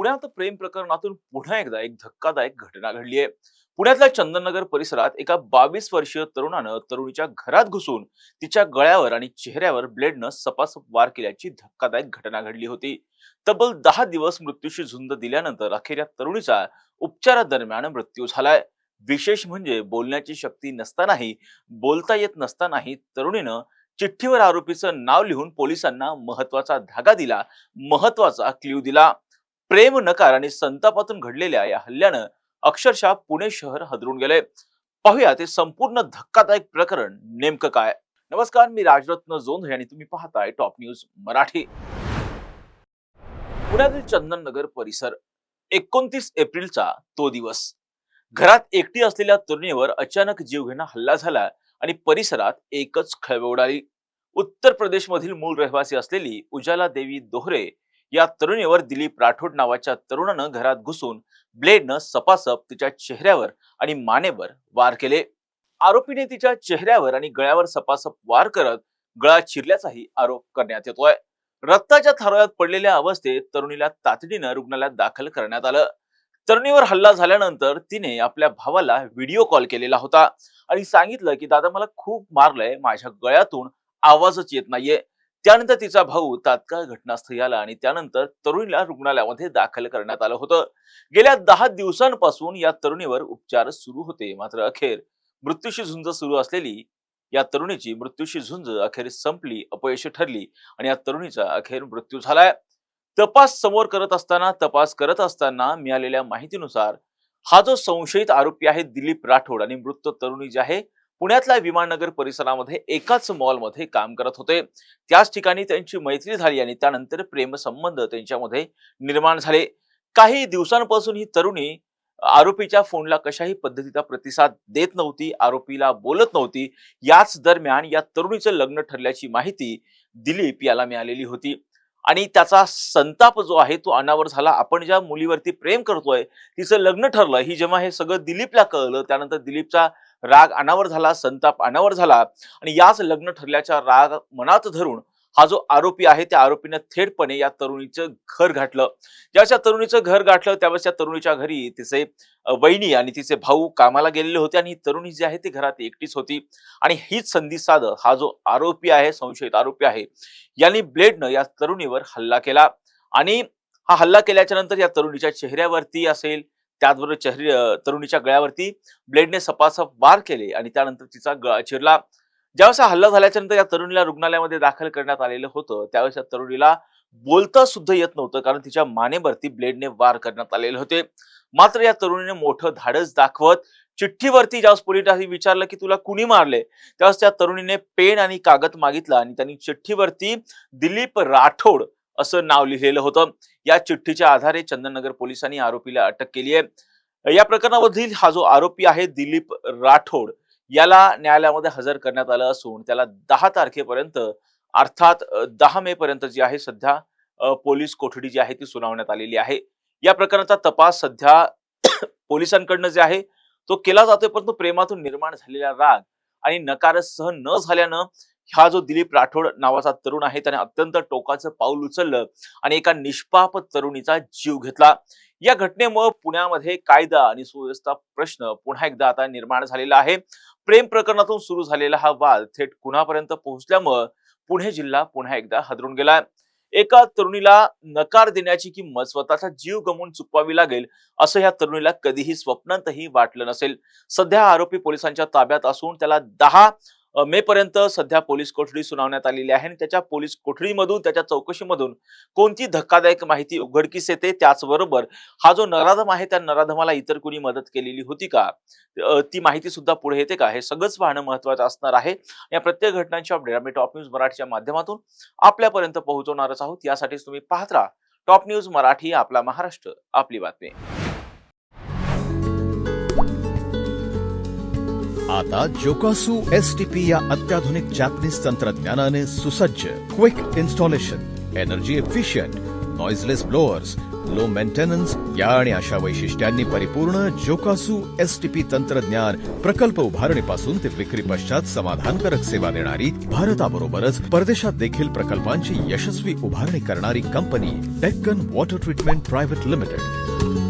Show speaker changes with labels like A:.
A: पुण्यात प्रेम प्रकरणातून पुन्हा एकदा एक धक्कादायक घटना घडली आहे। पुण्यातल्या चंदननगर परिसरात एका 22 वर्षीय तरुणानं तरुणीच्या घरात घुसून तिच्या गळ्यावर आणि चेहऱ्यावर ब्लेडनं सपासप वार केल्याची धक्कादायक घटना घडली होती। तब्बल 10 दिवस मृत्यूशी झुंज दिल्यानंतर अखेर या तरुणीचा उपचारादरम्यान मृत्यू झालाय। विशेष म्हणजे बोलण्याची शक्ती नसतानाही, बोलता येत नसतानाही तरुणीनं चिठ्ठीवर आरोपीचं नाव लिहून पोलिसांना महत्वाचा धागा दिला, महत्वाचा क्ल्यू दिला। प्रेम नकार आणि संतापातून घडलेल्या या हल्ल्यानं अक्षरशः पुणे शहर हादरून गेले। पाहूया ते संपूर्ण धक्कादायक प्रकरण नेमकं काय। नमस्कार, मी राजरत्न जोंधळे आणि तुम्ही पाहताय टॉप न्यूज मराठी। पुण्यातील चंदननगर परिसर, 29 एप्रिलचा तो दिवस। घरात एकटी असलेल्या तरुणीवर अचानक जीवघेणा हल्ला झाला आणि परिसरात एकच खळबळ उडाली। उत्तर प्रदेश मधील मूळ रहिवासी असलेली उजाला देवी दोहरे या तरुणीवर दिलीप राठोड नावाच्या तरुणानं घरात घुसून ब्लेडनं सपासप तिच्या चेहऱ्यावर आणि मानेवर वार केले। आरोपीने तिच्या चेहऱ्यावर आणि गळ्यावर सपासप वार करत गळा चिरल्याचाही आरोप करण्यात येतोय। रक्ताच्या थारोळ्यात पडलेल्या अवस्थेत तरुणीला तातडीनं रुग्णालयात दाखल करण्यात आलं। तरुणीवर हल्ला झाल्यानंतर तिने आपल्या भावाला व्हिडिओ कॉल केलेला होता आणि सांगितलं की दादा मला खूप मारलंय, माझ्या गळ्यातून आवाजच येत नाहीये। त्यानंतर तिचा भाऊ तात्काळ घटनास्थळी आला आणि त्यानंतर तरुणीला रुग्णालयामध्ये दाखल करण्यात आलं होतं। गेल्या 10 दिवसांपासून या तरुणीवर उपचार सुरू होते, मात्र अखेर मृत्यूशी झुंज सुरू असलेली या तरुणीची मृत्यूशी झुंज अखेर संपली, अपयशी ठरली आणि या तरुणीचा अखेर मृत्यू झालाय। तपास करत असताना मिळालेल्या माहितीनुसार हा जो संशयित आरोपी आहे दिलीप राठोड आणि मृत तरुणी जी आहे पुण्यातल्या विमाननगर परिसरामध्ये एकाच मॉलमध्ये काम करत होते। त्याच ठिकाणी त्यांची मैत्री झाली आणि त्यानंतर प्रेमसंबंध त्यांच्यामध्ये निर्माण झाले। काही दिवसांपासून ही तरुणी आरोपीच्या फोनला कशाही पद्धतीचा प्रतिसाद देत नव्हती, आरोपीला बोलत नव्हती। याच दरम्यान या तरुणीचं लग्न ठरल्याची माहिती दिलीप याला मिळालेली होती आणि त्याचा संताप जो आहे तो अनावर झाला। आपण ज्या मुलीवरती प्रेम करतोय तिचं लग्न ठरलं, ही जेव्हा हे सगळं दिलीपला कळलं त्यानंतर दिलीपचा राग अनावर झाला, संताप अनावर झाला आणि याच लग्न ठरल्याच्या राग मनात धरून हा जो आरोपी आहे त्या आरोपीने थेटपणे या तरुणीचं घर गाठलं। ज्याच्या तरुणीचं घर गाठलं त्यावेळेस त्या तरुणीच्या घरी तिचे वहिनी आणि तिचे भाऊ कामाला गेलेले होते आणि तरुणी जी आहे ती घरात एकटीच होती आणि हीच संधी साधत हा जो आरोपी आहे, संशयित आरोपी आहे, यांनी ब्लेडनं या तरुणीवर हल्ला केला आणि हा हल्ला केल्याच्या नंतर या तरुणीच्या चेहऱ्यावरती असेल, त्याचबरोबर तरुणीच्या गळ्यावरती ब्लेडने सपासप वार केले आणि त्यानंतर तिचा गळा चिरला। ज्यावेळेस हा हल्ला झाल्याच्या नंतर या तरुणीला रुग्णालयामध्ये दाखल करण्यात आलेलं होतं त्यावेळेस या तरुणीला बोलता सुद्धा येत नव्हतं, कारण तिच्या मानेवरती ब्लेडने वार करण्यात आलेले होते। मात्र या तरुणीने मोठं धाडस दाखवत चिठ्ठीवरती ज्यावेळेस पोलिसांनी विचारलं की तुला कुणी मारले, त्यावेळेस त्या तरुणीने पेन आणि कागद मागितला आणि त्यांनी चिठ्ठीवरती दिलीप राठोड असं नाव लिहिलेलं होतं। या चिठ्ठीच्या आधारे चंदननगर पोलिसांनी आरोपीला अटक केली आहे। या प्रकरणामधील हा जो आरोपी आहे दिलीप राठोड याला न्यायालयामध्ये हजर करण्यात आलं असून त्याला 10 तारखेपर्यंत अर्थात 10 मे पर्यंत जी आहे सध्या पोलीस कोठडी जी आहे ती सुनावण्यात आलेली आहे। या प्रकरणाचा तपास सध्या पोलिसांकडनं जे आहे तो केला जातोय, परंतु प्रेमातून निर्माण झालेला राग आणि नकार सहन न झाल्यानं हा जो दिलीप राठोड नावाचा तरुण आहे त्याने अत्यंत टोकाचं पाऊल उचललं आणि एका निष्पाप तरुणीचा जीव घेतला। या घटनेमुळे पुण्यामध्ये कायदा आणि सुव्यवस्था प्रश्न पुन्हा एकदा आता निर्माण झालेला आहे। प्रेम प्रकरणातून सुरू झालेला हा वाद थेट कुणापर्यंत पोहोचल्यामुळे पुणे जिल्हा पुन्हा एकदा हादरून गेला। एका तरुणीला नकार देण्याची किंमत स्वतःचा जीव गमवून चुकवावी लागेल असं या तरुणीला कधीही स्वप्नांतही वाटलं नसेल। सध्या आरोपी पोलिसांच्या ताब्यात असून त्याला 10 मे पर्यंत सध्या पोलीस कोठडी सुनावण्यात आलेली आहे आणि त्याच्या पोलीस कोठडीमधून, त्याच्या चौकशीमधून कोणती धक्कादायक माहिती उघडकीस येते, त्याचबरोबर हा जो नराधम आहे त्या नराधमाला इतर कोणी मदत केलेली होती का, ती माहिती सुद्धा पुढे येते का, हे सगळंच पाहणं महत्त्वाचं असणार आहे। या प्रत्येक घटनांची अपडेट आम्ही टॉप न्यूज मराठीच्या माध्यमातून आपल्यापर्यंत पोहोचवणारच आहोत। यासाठीच तुम्ही पाहत राहा टॉप न्यूज मराठी, आपला महाराष्ट्र, आपली बातमी।
B: आता जोकासु STP या अत्याधुनिक जॅपनीज तंत्रज्ञानाने सुसज्ज quick installation, energy efficient, noiseless blowers low maintenance या आणि अशा वैशिष्ट्यांनी परिपूर्ण जोकासू एसटीपी तंत्रज्ञान प्रकल्प उभारणीपासून ते विक्री पश्चात समाधानकारक सेवा देणारी, भारताबरोबरच परदेशात देखील प्रकल्पांची यशस्वी उभारणी करणारी company Deccan water treatment private limited.